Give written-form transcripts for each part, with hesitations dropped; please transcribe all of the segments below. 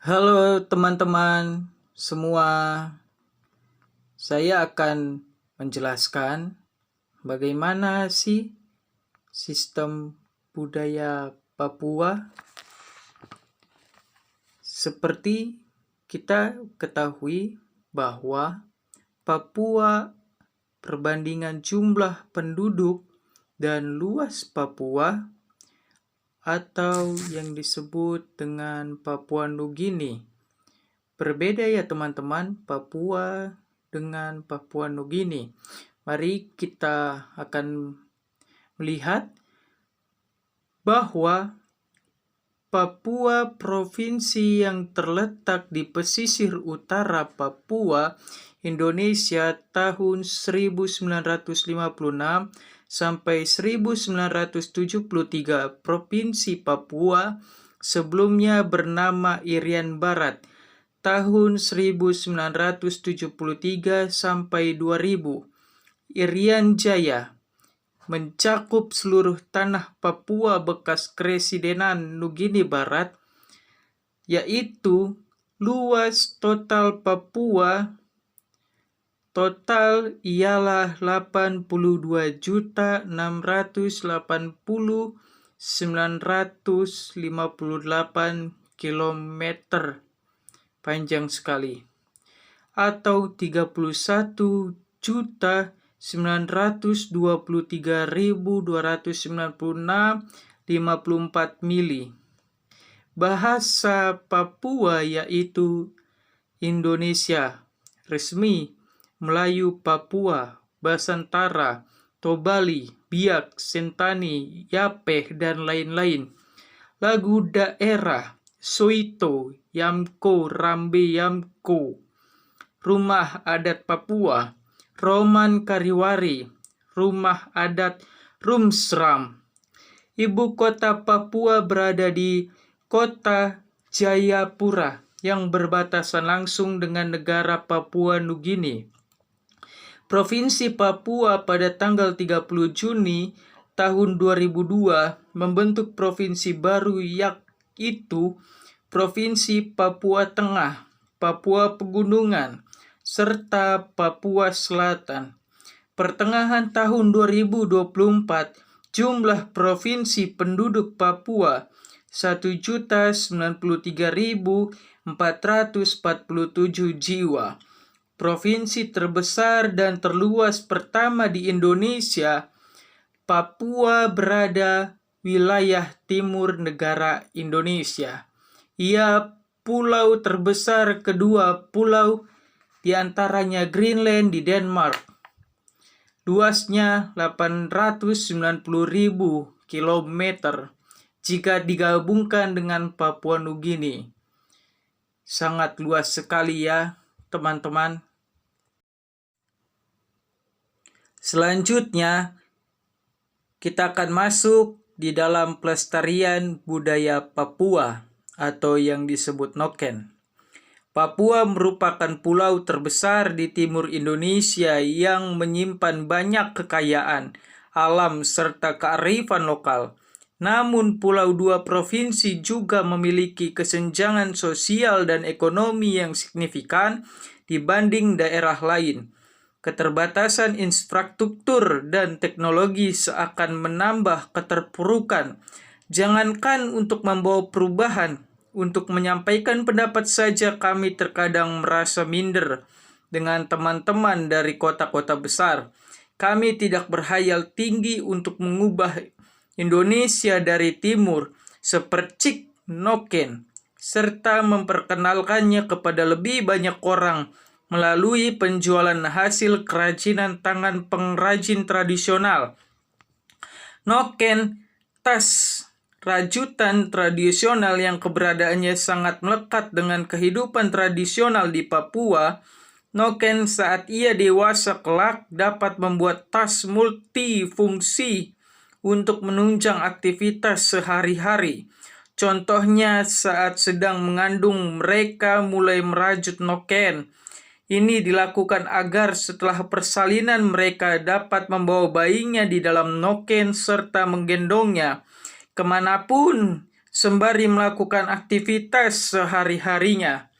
Halo teman-teman semua, saya akan menjelaskan bagaimana sih sistem budaya Papua. Seperti kita ketahui bahwa Papua perbandingan jumlah penduduk dan luas Papua atau yang disebut dengan Papua Nugini. Berbeda ya teman-teman, Papua dengan Papua Nugini. Mari kita akan melihat bahwa Papua provinsi yang terletak di pesisir utara Papua, Indonesia tahun 1956 sampai 1973. Provinsi Papua sebelumnya bernama Irian Barat tahun 1973 sampai 2000. Irian Jaya mencakup seluruh tanah Papua bekas Kresidenan Nugini Barat, yaitu luas total Papua total ialah 82.680.958 km panjang sekali, atau 31.923.296,54 mili. Bahasa Papua yaitu Indonesia, resmi Melayu Papua, Basantara, Tobali, Biak, Sentani, Yapeh, dan lain-lain. Lagu daerah Soito, Yamko, Rambe Yamko. Rumah adat Papua, Roman Kariwari, rumah adat Rumsram. Ibu kota Papua berada di kota Jayapura yang berbatasan langsung dengan negara Papua Nugini. Provinsi Papua pada tanggal 30 Juni tahun 2002 membentuk provinsi baru yaitu Provinsi Papua Tengah, Papua Pegunungan, serta Papua Selatan. Pertengahan tahun 2024, jumlah provinsi penduduk Papua 1.093.447 jiwa. Provinsi terbesar dan terluas pertama di Indonesia, Papua berada wilayah timur negara Indonesia. Ia pulau terbesar kedua pulau diantaranya Greenland di Denmark. Luasnya 890.000 km jika digabungkan dengan Papua Nugini. Sangat luas sekali ya teman-teman. Selanjutnya, kita akan masuk di dalam pelestarian budaya Papua atau yang disebut Noken. Papua merupakan pulau terbesar di timur Indonesia yang menyimpan banyak kekayaan alam serta kearifan lokal. Namun Pulau Dua provinsi juga memiliki kesenjangan sosial dan ekonomi yang signifikan dibanding daerah lain. Keterbatasan infrastruktur dan teknologi seakan menambah keterpurukan. Jangankan untuk membawa perubahan, untuk menyampaikan pendapat saja kami terkadang merasa minder dengan teman-teman dari kota-kota besar. Kami tidak berhayal tinggi untuk mengubah Indonesia dari timur sepercik Noken, serta memperkenalkannya kepada lebih banyak orang melalui penjualan hasil kerajinan tangan pengrajin tradisional. Noken, tas rajutan tradisional yang keberadaannya sangat melekat dengan kehidupan tradisional di Papua. Noken saat ia dewasa kelak dapat membuat tas multifungsi untuk menunjang aktivitas sehari-hari. Contohnya saat sedang mengandung mereka mulai merajut noken. Ini dilakukan agar setelah persalinan mereka dapat membawa bayinya di dalam noken serta menggendongnya kemanapun sembari melakukan aktivitas sehari-harinya.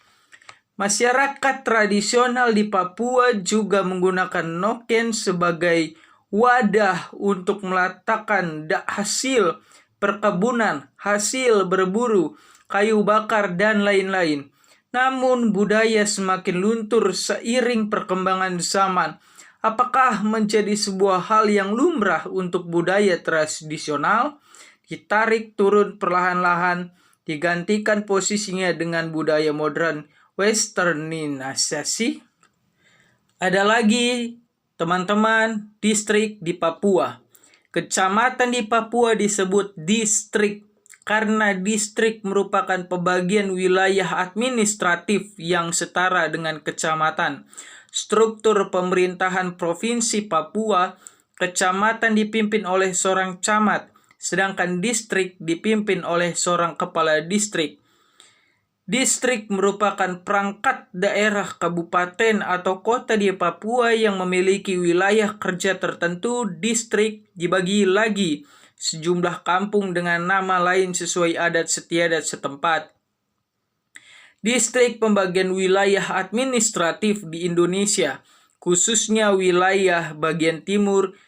Masyarakat tradisional di Papua juga menggunakan noken sebagai wadah untuk meletakkan hasil perkebunan, hasil berburu, kayu bakar, dan lain-lain. Namun budaya semakin luntur seiring perkembangan zaman. Apakah menjadi sebuah hal yang lumrah untuk budaya tradisional ditarik turun perlahan-lahan, digantikan posisinya dengan budaya modern westernisasi? Ada lagi, teman-teman, distrik di Papua. Kecamatan di Papua disebut distrik karena distrik merupakan pembagian wilayah administratif yang setara dengan kecamatan. Struktur pemerintahan Provinsi Papua, kecamatan dipimpin oleh seorang camat, sedangkan distrik dipimpin oleh seorang kepala distrik. Distrik merupakan perangkat daerah kabupaten atau kota di Papua yang memiliki wilayah kerja tertentu. Distrik dibagi lagi sejumlah kampung dengan nama lain sesuai adat istiadat setempat. Distrik pembagian wilayah administratif di Indonesia, khususnya wilayah bagian timur,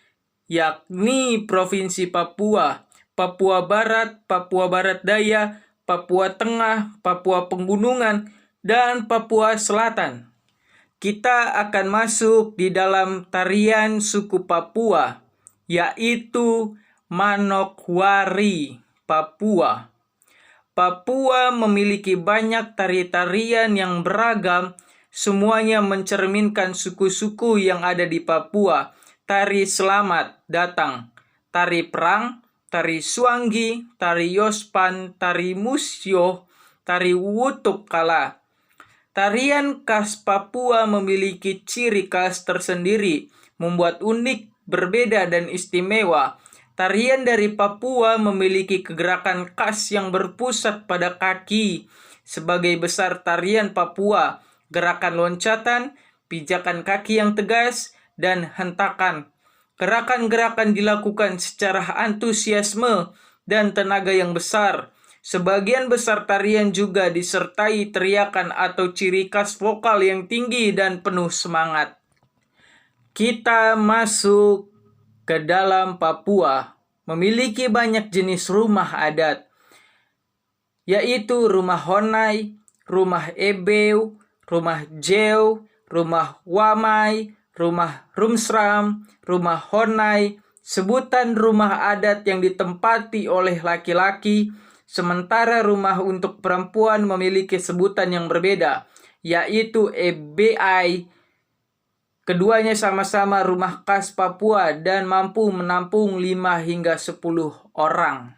yakni Provinsi Papua, Papua Barat, Papua Barat Daya, Papua Tengah, Papua Pegunungan, dan Papua Selatan. Kita akan masuk di dalam tarian suku Papua, yaitu Manokwari Papua. Papua memiliki banyak tari-tarian yang beragam, semuanya mencerminkan suku-suku yang ada di Papua. Tari selamat datang, tari perang, tari suanggi, tari yospan, tari musyo, tari wutuk kala. Tarian khas Papua memiliki ciri khas tersendiri, membuat unik, berbeda, dan istimewa. Tarian dari Papua memiliki kegerakan khas yang berpusat pada kaki. Sebagai besar tarian Papua, gerakan loncatan, pijakan kaki yang tegas, dan hentakan. Gerakan-gerakan dilakukan secara antusiasme dan tenaga yang besar. Sebagian besar tarian juga disertai teriakan atau ciri khas vokal yang tinggi dan penuh semangat. Kita masuk ke dalam Papua. Memiliki banyak jenis rumah adat, yaitu rumah Honai, rumah Ebeu, rumah Jeu, rumah Wamai, rumah Rumsram, rumah Honai, sebutan rumah adat yang ditempati oleh laki-laki, sementara rumah untuk perempuan memiliki sebutan yang berbeda, yaitu EBI. Keduanya sama-sama rumah khas Papua dan mampu menampung 5 hingga 10 orang.